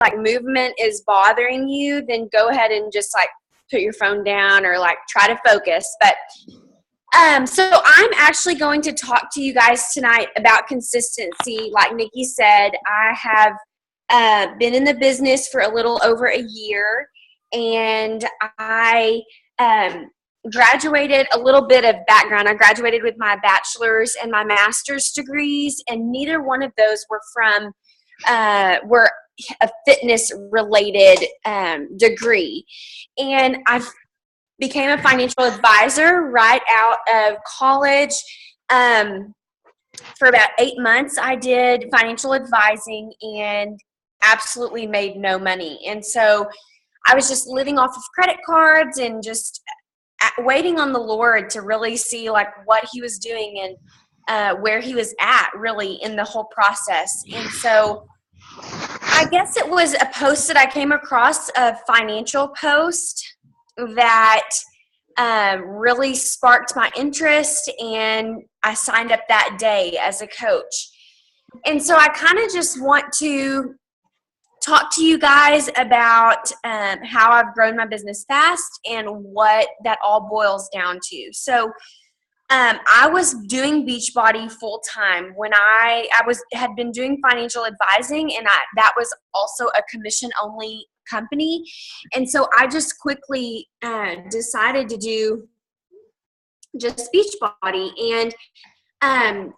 like movement is bothering you, then go ahead and just like put your phone down or like try to focus. But so I'm actually going to talk to you guys tonight about consistency. Like Nikki said, I have been in the business for a little over a year, and I graduated. A little bit of background: I graduated with my bachelor's and my master's degrees, and neither one of those were from were a fitness related degree. And I became a financial advisor right out of college. For about 8 months, I did financial advising and absolutely made no money. And so I was just living off of credit cards and just waiting on the Lord to really see like what he was doing and where he was at really in the whole process. And so I guess it was a post that I came across, a financial post that really sparked my interest, and I signed up that day as a coach. And so I kind of just want to talk to you guys about how I've grown my business fast and what that all boils down to. So I was doing Beachbody full time when I had been doing financial advising, and that was also a commission only company. And so I just quickly decided to do just Beachbody, and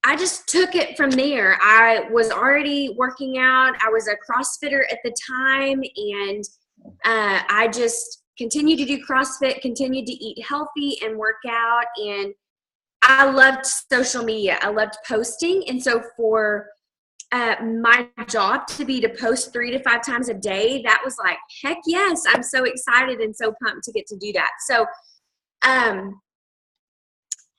I just took it from there. I was already working out. I was a CrossFitter at the time, and I just continued to do CrossFit, continued to eat healthy and work out. And I loved social media. I loved posting. And so for my job to be to post 3 to 5 times a day, that was like, heck yes, I'm so excited and so pumped to get to do that. So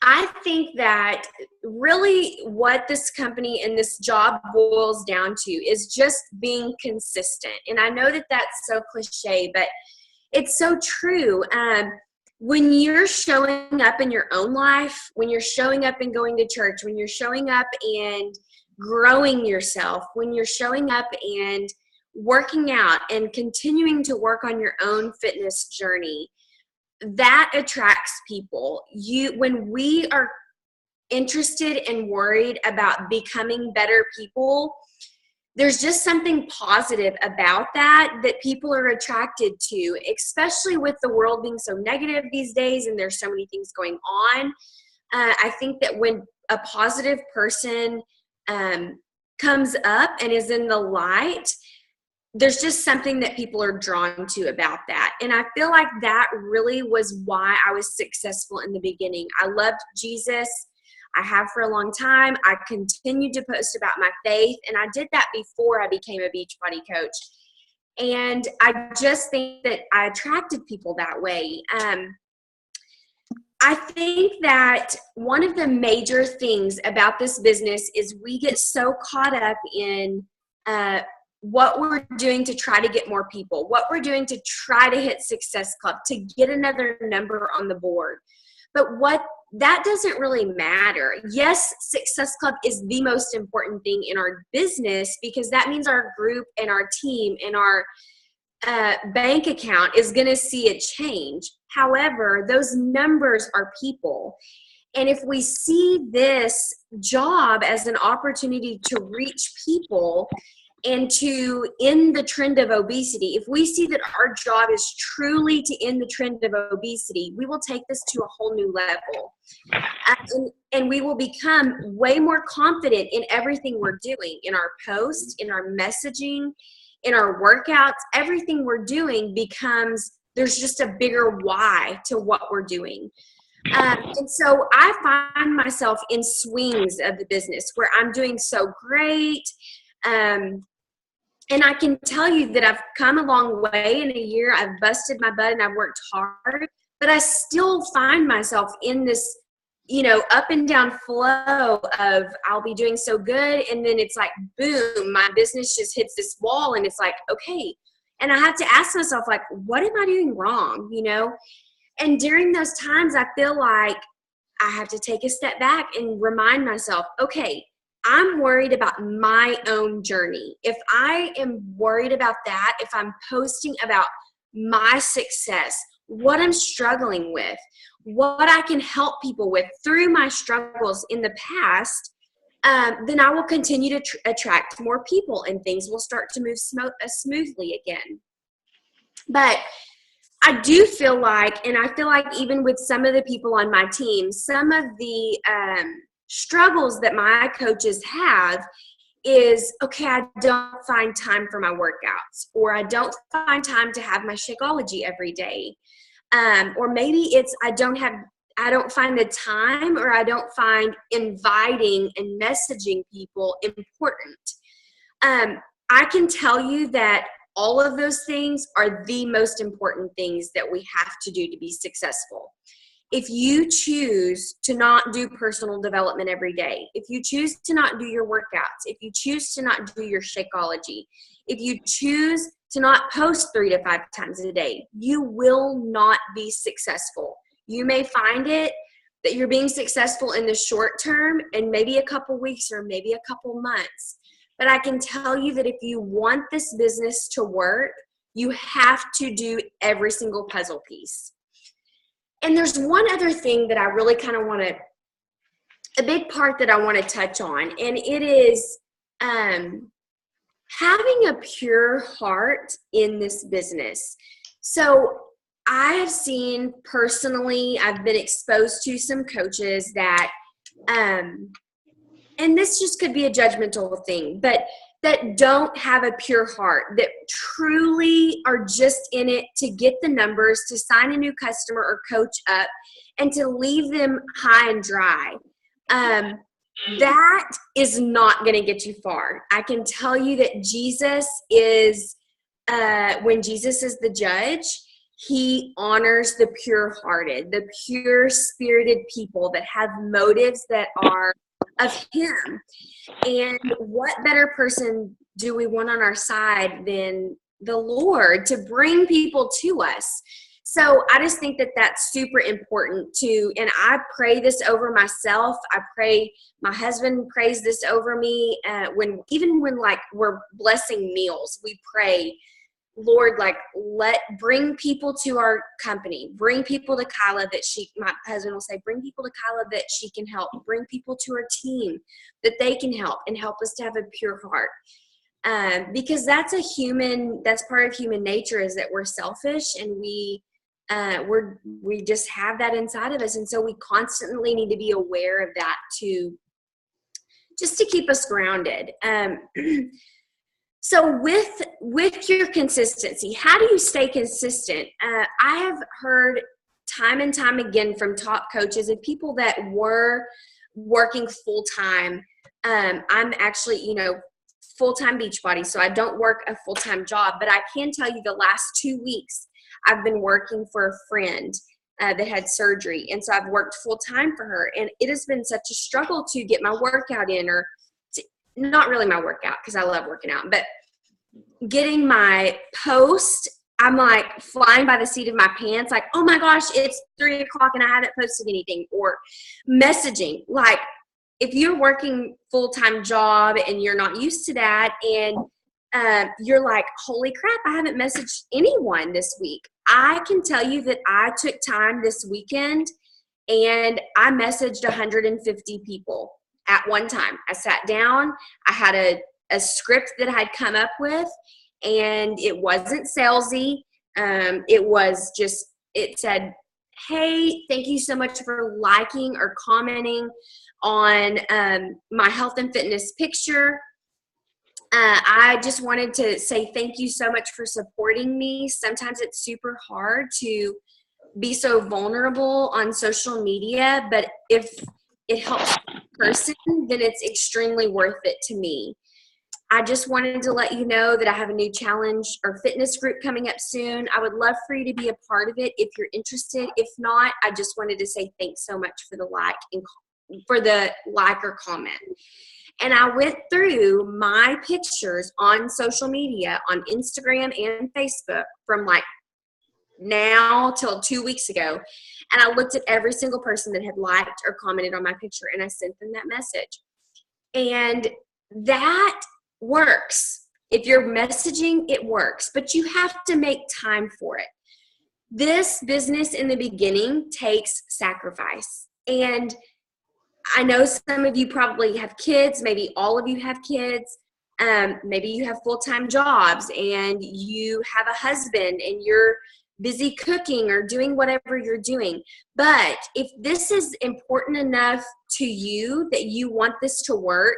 I think that really what this company and this job boils down to is just being consistent. And I know that that's so cliche, but it's so true. When you're showing up in your own life, when you're showing up and going to church, when you're showing up and growing yourself, when you're showing up and working out and continuing to work on your own fitness journey, that attracts people. When we are interested and worried about becoming better people, there's just something positive about that people are attracted to, especially with the world being so negative these days and there's so many things going on. I think that when a positive person comes up and is in the light, there's just something that people are drawn to about that. And I feel like that really was why I was successful in the beginning. I loved Jesus. I have for a long time. I continued to post about my faith, and I did that before I became a Beachbody coach. And I just think that I attracted people that way. I think that one of the major things about this business is we get so caught up in what we're doing to try to get more people, what we're doing to try to hit Success Club, to get another number on the board. But that doesn't really matter. Yes, Success Club is the most important thing in our business because that means our group and our team and our bank account is going to see a change. However, those numbers are people. And if we see this job as an opportunity to reach people and to end the trend of obesity, if we see that our job is truly to end the trend of obesity, we will take this to a whole new level. And we will become way more confident in everything we're doing, in our posts, in our messaging, in our workouts. Everything we're doing becomes, there's just a bigger why to what we're doing. And so I find myself in swings of the business where I'm doing so great. And I can tell you that I've come a long way in a year. I've busted my butt and I've worked hard, but I still find myself in this, up and down flow of I'll be doing so good. And then it's like, boom, my business just hits this wall and it's like, okay. And I have to ask myself, like, what am I doing wrong? And during those times, I feel like I have to take a step back and remind myself, okay, I'm worried about my own journey. If I am worried about that, if I'm posting about my success, what I'm struggling with, what I can help people with through my struggles in the past, then I will continue to attract more people and things will start to move smoothly again. But I do feel like, and I feel like even with some of the people on my team, some of the struggles that my coaches have is, okay, I don't find time for my workouts, or I don't find time to have my Shakeology every day. Or maybe it's I don't find the time, or I don't find inviting and messaging people important. I can tell you that all of those things are the most important things that we have to do to be successful. If you choose to not do personal development every day, if you choose to not do your workouts, if you choose to not do your Shakeology, if you choose to not post 3 to 5 times a day, you will not be successful. You may find it that you're being successful in the short term and maybe a couple weeks or maybe a couple months. But I can tell you that if you want this business to work, you have to do every single puzzle piece. And there's one other thing that I really kind of want to, a big part that I want to touch on, and it is having a pure heart in this business. So I have seen personally, I've been exposed to some coaches that, and this just could be a judgmental thing, but that don't have a pure heart, that truly are just in it to get the numbers, to sign a new customer or coach up, and to leave them high and dry. That is not going to get you far. I can tell you that Jesus is, when Jesus is the judge, he honors the pure-hearted, the pure-spirited people that have motives that are of him. And what better person do we want on our side than the Lord to bring people to us? So I just think that that's super important too. And I pray this over myself. I pray, my husband prays this over me. Even when like we're blessing meals, we pray, Lord, like bring people to our company, bring people to Kyla my husband will say, bring people to Kyla that she can help, bring people to our team that they can help and help us to have a pure heart. Because that's part of human nature, is that we're selfish and we just have that inside of us. And so we constantly need to be aware of that just to keep us grounded. So with your consistency, how do you stay consistent? I have heard time and time again from top coaches and people that were working full-time. I'm actually, full-time Beachbody, so I don't work a full-time job, but I can tell you the last 2 weeks I've been working for a friend that had surgery, and so I've worked full-time for her, and it has been such a struggle to get my workout in, or not really my workout because I love working out, but getting my post. I'm like flying by the seat of my pants, like, oh my gosh, it's 3 o'clock and I haven't posted anything. Or messaging, like if you're working full-time job and you're not used to that, and you're like, holy crap, I haven't messaged anyone this week. I can tell you that I took time this weekend and I messaged 150 people at one time. I sat down, I had a script that I'd come up with, and it wasn't salesy. It said, hey, thank you so much for liking or commenting on my health and fitness picture. I just wanted to say thank you so much for supporting me. Sometimes it's super hard to be so vulnerable on social media, but if it helps the person, then it's extremely worth it to me. I just wanted to let you know that I have a new challenge or fitness group coming up soon. I would love for you to be a part of it if you're interested. If not, I just wanted to say thanks so much for the like or comment. And I went through my pictures on social media, on Instagram and Facebook, from like now till 2 weeks ago. And I looked at every single person that had liked or commented on my picture, and I sent them that message. And that works. If you're messaging, it works, but you have to make time for it. This business in the beginning takes sacrifice. And I know some of you probably have kids, maybe all of you have kids. Maybe you have full-time jobs and you have a husband and you're busy cooking or doing whatever you're doing. But if this is important enough to you that you want this to work,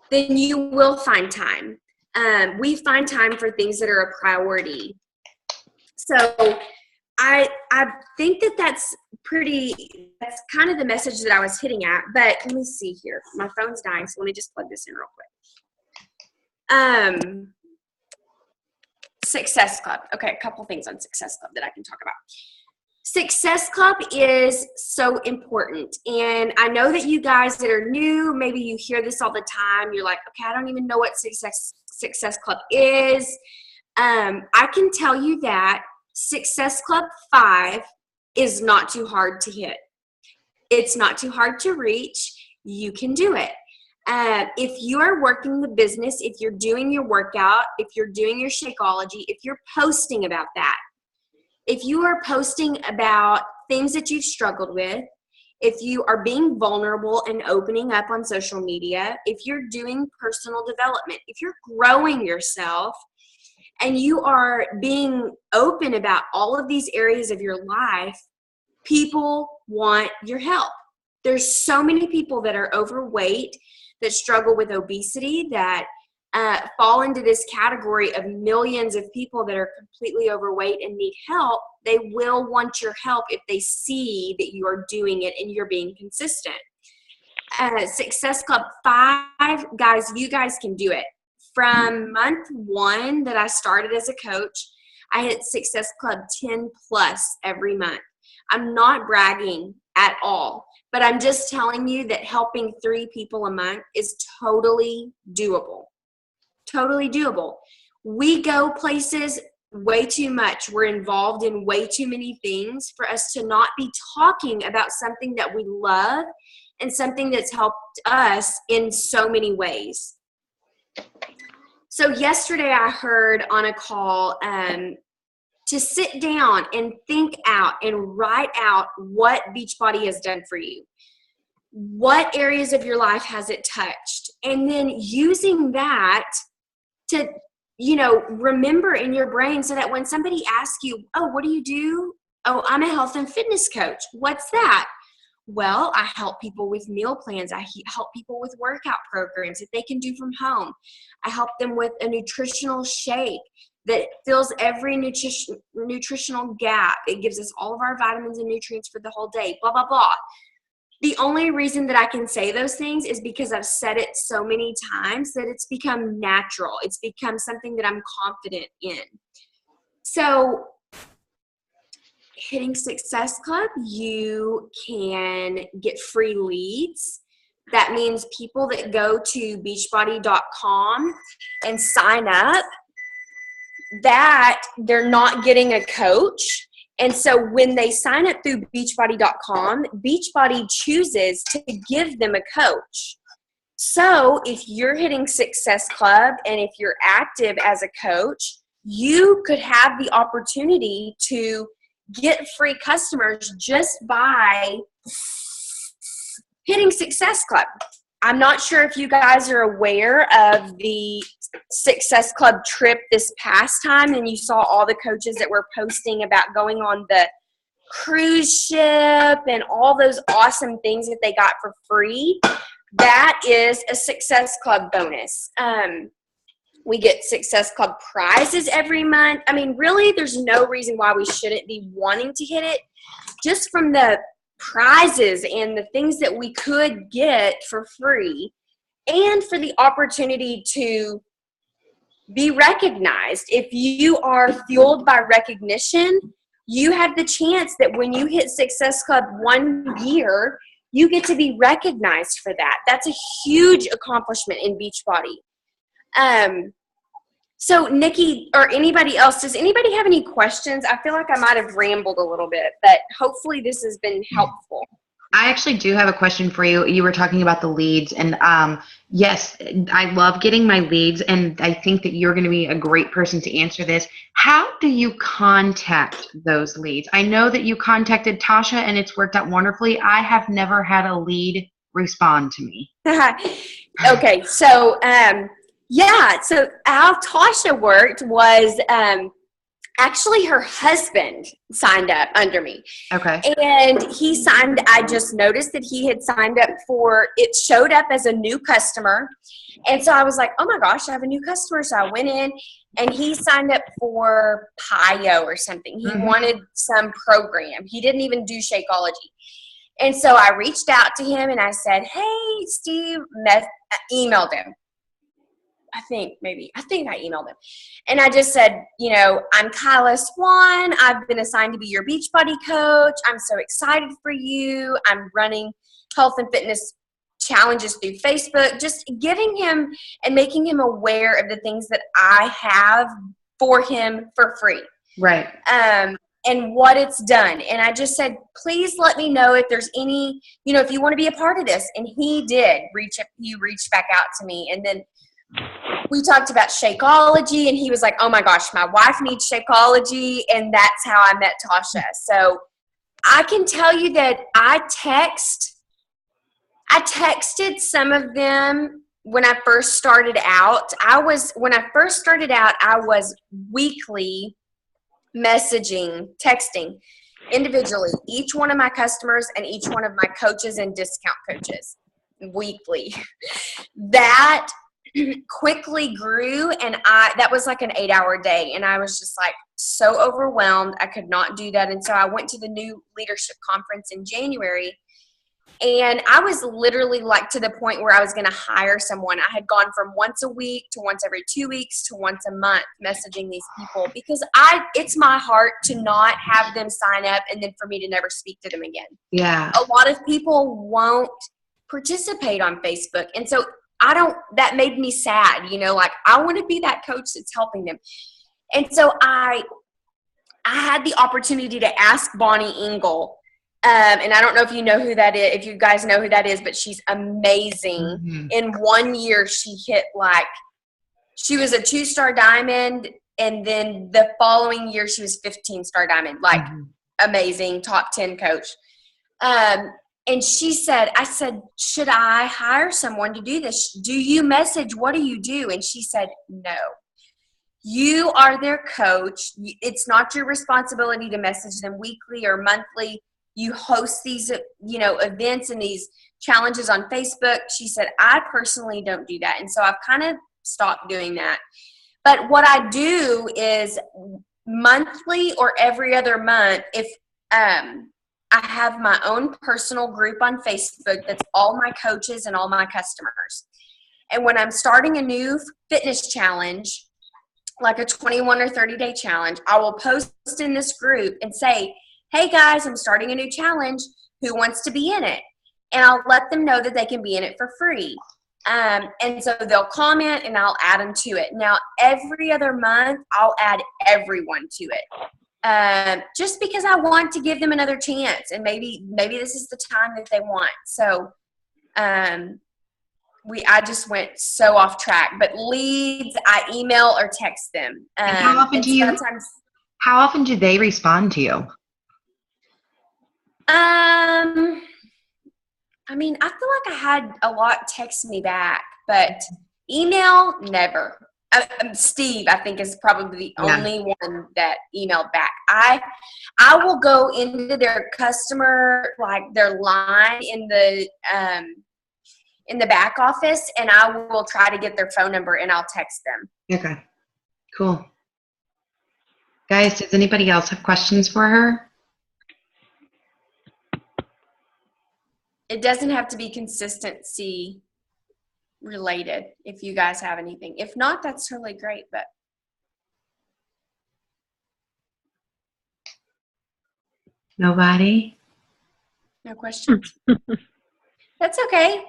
then you will find time. We find time for things that are a priority. So I think that that's kind of the message that I was hitting at. But let me see here. My phone's dying, so let me just plug this in real quick. Success Club. Okay, a couple things on Success Club that I can talk about. Success Club is so important. And I know that you guys that are new, maybe you hear this all the time. You're like, okay, I don't even know what Success Club is. I can tell you that Success Club 5 is not too hard to hit. It's not too hard to reach. You can do it. If you are working the business, if you're doing your workout, if you're doing your Shakeology, if you're posting about that, if you are posting about things that you've struggled with, if you are being vulnerable and opening up on social media, if you're doing personal development, if you're growing yourself, and you are being open about all of these areas of your life, people want your help. There's so many people that are overweight, that struggle with obesity, that fall into this category of millions of people that are completely overweight and need help. They will want your help if they see that you are doing it and you're being consistent. Success Club 5, guys, you guys can do it. From month 1 that I started as a coach, I hit Success Club 10 plus every month. I'm not bragging at all, but I'm just telling you that helping 3 people a month is totally doable. Totally doable. We go places way too much. We're involved in way too many things for us to not be talking about something that we love and something that's helped us in so many ways. So yesterday I heard on a call to sit down and think out and write out what Beachbody has done for you. What areas of your life has it touched? And then using that to, remember in your brain so that when somebody asks you, oh, what do you do? Oh, I'm a health and fitness coach. What's that? Well, I help people with meal plans. I help people with workout programs that they can do from home. I help them with a nutritional shake that fills every nutritional gap. It gives us all of our vitamins and nutrients for the whole day, blah, blah, blah. The only reason that I can say those things is because I've said it so many times that it's become natural. It's become something that I'm confident in. So hitting Success Club, you can get free leads. That means people that go to beachbody.com and sign up, that they're not getting a coach. And so when they sign up through beachbody.com, Beachbody chooses to give them a coach. So if you're hitting Success Club and if you're active as a coach, you could have the opportunity to get free customers just by hitting Success Club. I'm not sure if you guys are aware of the Success Club trip this past time and you saw all the coaches that were posting about going on the cruise ship and all those awesome things that they got for free. That is a Success Club bonus. We get Success Club prizes every month. I mean, really, there's no reason why we shouldn't be wanting to hit it. Just from the prizes and the things that we could get for free, and for the opportunity to be recognized. If you are fueled by recognition, you have the chance that when you hit Success Club 1 year, you get to be recognized for that. That's a huge accomplishment in Beachbody. So Nikki or anybody else, does anybody have any questions? I feel like I might have rambled a little bit, but hopefully this has been helpful. I actually do have a question for you. You were talking about the leads, and yes, I love getting my leads, and I think that you're going to be a great person to answer this. How do you contact those leads? I know that you contacted Tasha, and it's worked out wonderfully. I have never had a lead respond to me. Okay, so so how Tasha worked was actually her husband signed up under me. Okay. And I just noticed that he had signed up it showed up as a new customer. And so I was like, oh my gosh, I have a new customer. So I went in and he signed up for PIO or something. He wanted some program. He didn't even do Shakeology. And so I reached out to him and I said, hey, Steve, emailed him. I think I emailed him. And I just said, I'm Kyla Swann. I've been assigned to be your Beachbody coach. I'm so excited for you. I'm running health and fitness challenges through Facebook, just giving him and making him aware of the things that I have for him for free. Right. And what it's done. And I just said, please let me know if there's any, if you want to be a part of this. And he did he reached back out to me. And then we talked about Shakeology, and he was like, oh my gosh, my wife needs Shakeology. And that's how I met Tasha. So I can tell you that I texted some of them when I first started out. I was weekly texting individually each one of my customers and each one of my coaches and discount coaches weekly. That quickly grew, and that was like an 8-hour day, and I was just like so overwhelmed. I could not do that. And so I went to the new leadership conference in January, and I was literally like to the point where I was going to hire someone. I had gone from once a week to once every 2 weeks to once a month messaging these people, because it's my heart to not have them sign up and then for me to never speak to them again. Yeah. A lot of people won't participate on Facebook. And so that made me sad, like I want to be that coach that's helping them. And so I had the opportunity to ask Bonnie Engel, and I don't know if you know who that is, if you guys know who that is, but she's amazing. In 1 year, she hit she was a 2-star diamond, and then the following year she was 15-star diamond, amazing, top 10 coach. And I said, should I hire someone to do this? Do you message? What do you do? And she said, no. You are their coach. It's not your responsibility to message them weekly or monthly. You host these, events and these challenges on Facebook. She said, I personally don't do that. And so I've kind of stopped doing that. But what I do is monthly or every other month, if I have my own personal group on Facebook that's all my coaches and all my customers. And when I'm starting a new fitness challenge, like a 21 or 30-day challenge, I will post in this group and say, hey guys, I'm starting a new challenge. Who wants to be in it? And I'll let them know that they can be in it for free. And so they'll comment and I'll add them to it. Now, every other month, I'll add everyone to it. Just because I want to give them another chance, and maybe this is the time that they want. So I just went so off track. But leads, I email or text them. How often do they respond to you? I mean, I feel like I had a lot text me back, but email, never. Steve, I think, is probably the only one that emailed back. I will go into their customer, their line in the back office, and I will try to get their phone number and I'll text them. Okay, cool. Guys, does anybody else have questions for her? It doesn't have to be consistency related if you guys have anything. If not, that's totally great. But nobody? No questions. That's okay.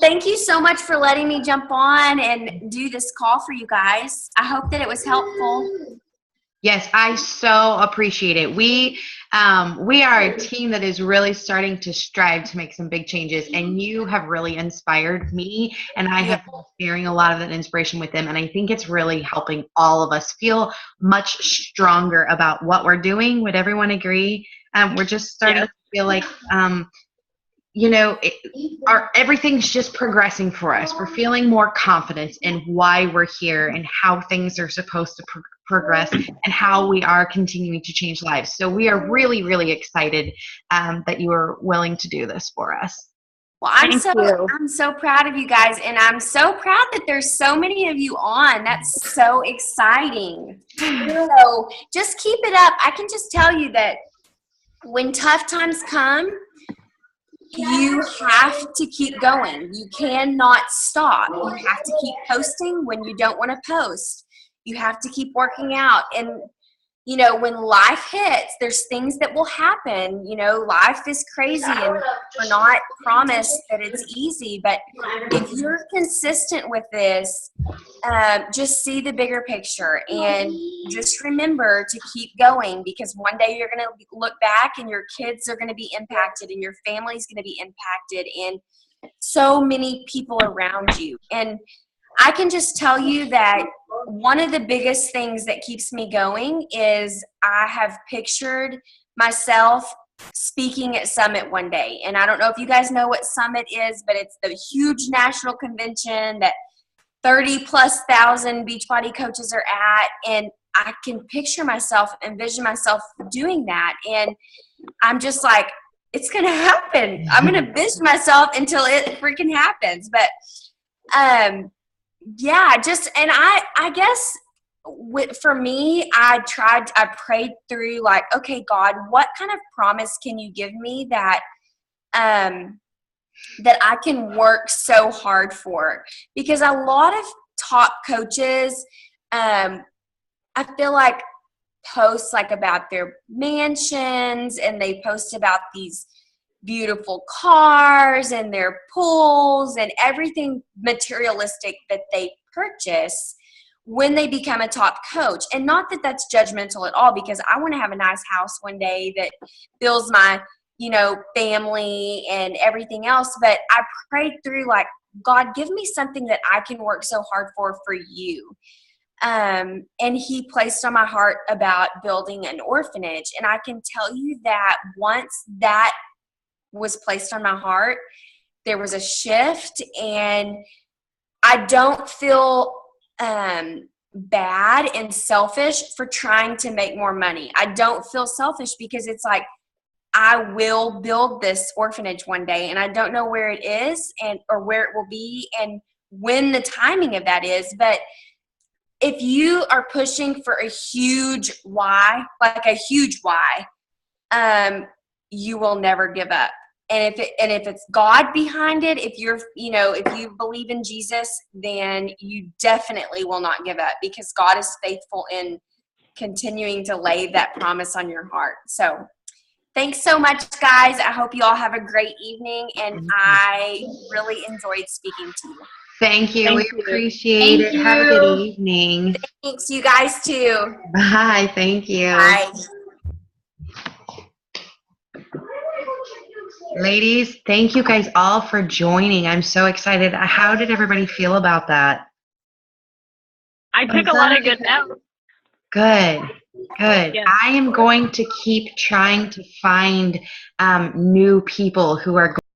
Thank you so much for letting me jump on and do this call for you guys. I hope that it was helpful. Yes, I so appreciate it. We are a team that is really starting to strive to make some big changes, and you have really inspired me, and I Yeah. have been sharing a lot of that inspiration with them, and I think it's really helping all of us feel much stronger about what we're doing. Would everyone agree? We're just starting Yes. to feel like everything's just progressing for us. We're feeling more confidence in why we're here and how things are supposed to progress and how we are continuing to change lives. So we are really, really excited that you are willing to do this for us. Well, Thank you. I'm so proud of you guys, and I'm so proud that there's so many of you on. That's so exciting. So just keep it up. I can just tell you that when tough times come, you have to keep going. You cannot stop. You have to keep posting when you don't want to post. You have to keep working out. And, you know, when life hits, there's things that will happen. You know, life is crazy and we're not promised that it's easy. But if you're consistent with this, just see the bigger picture and just remember to keep going, because one day you're going to look back and your kids are going to be impacted and your family's going to be impacted and so many people around you. And I can just tell you that one of the biggest things that keeps me going is I have pictured myself speaking at Summit one day. And I don't know if you guys know what Summit is, but it's the huge national convention that 30,000+ Beachbody coaches are at, and I can picture myself, envision myself doing that, and I'm just like, it's gonna happen. I'm gonna vision myself until it freaking happens. But yeah, just, and I guess for me, I prayed through like, okay, God, what kind of promise can you give me that that I can work so hard for? Because a lot of top coaches, I feel like, post like about their mansions, and they post about these beautiful cars and their pools and everything materialistic that they purchase when they become a top coach. And not that that's judgmental at all, because I want to have a nice house one day that fills my, you know, family and everything else. But I prayed through like, God, give me something that I can work so hard for you. And he placed on my heart about building an orphanage. And I can tell you that once that was placed on my heart, there was a shift, and I don't feel bad and selfish for trying to make more money. I don't feel selfish because it's like, I will build this orphanage one day, and I don't know where it is or where it will be and when the timing of that is. But if you are pushing for a huge why, like a huge why, you will never give up. And if it's God behind it, if you believe in Jesus, then you definitely will not give up, because God is faithful in continuing to lay that promise on your heart. So thanks so much, guys. I hope you all have a great evening, and I really enjoyed speaking to you. Thank you. Thank We you. appreciate it. Have a good evening. Thanks, you guys too. Bye. Thank you. Bye. Ladies, thank you guys all for joining. I'm so excited. How did everybody feel about that? I took a lot of good notes. Good. Good. Yeah. I am going to keep trying to find new people who are